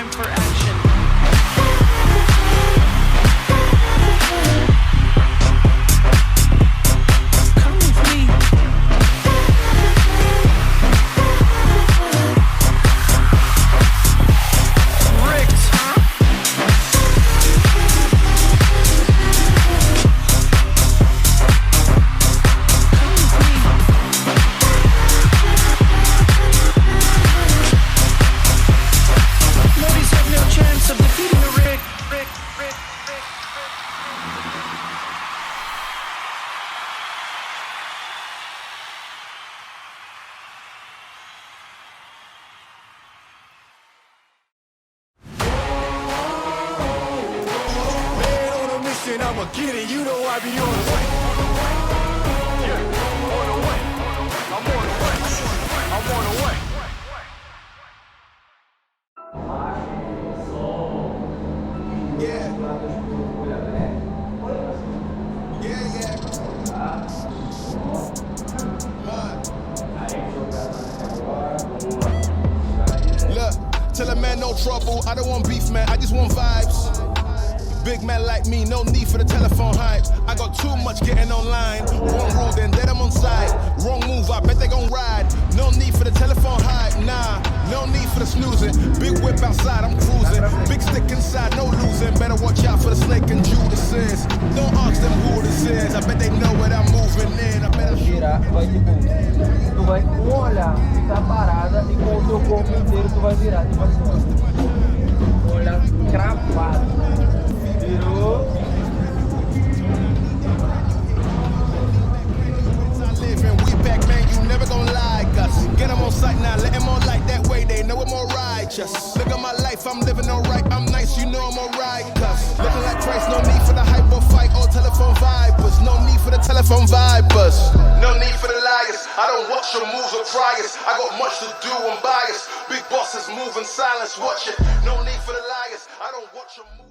time for action. Come with me. Rigged, huh? Come with me. Ladies have no chance of defeating the rig. Man on a mission, I'ma get it. You know I be on the way. Yeah, on the way. I'm on the way. I'm on the way. Yeah. Yeah, yeah. Look, tell a man no trouble. I don't want beef, man. I just want vibes. Big man like me, no need for the telephone hype. I got too much getting online. Wrong rule, then I'm on side. Wrong move, I bet they gon' ride. No need for the telephone hype, nah. No need for the snoozing. Big whip outside, I'm cruising. Big stick inside, no losing. Better watch out for the snake and Judas. Don't ask them who this is. I bet they know what I'm moving in. I better Girar, vai tipo, tu vai com um olhar ficar parada e com o teu corpo inteiro tu vai virar, tipo assim, ó. Olhar cravado. Virou. We back, man, you never gon' like us. Get them on sight now, let them on like that way, they know we're more righteous. Look at my life, I'm living alright, I'm nice, you know I'm alright, cuz looking like Christ, no need for the hype or fight or telephone vipers. No need for the telephone vipers. No need for the liars, I don't watch your moves or priors. I got much to do, I'm biased. Big bosses move in silence, watch it. No need for the liars, I don't watch your moves.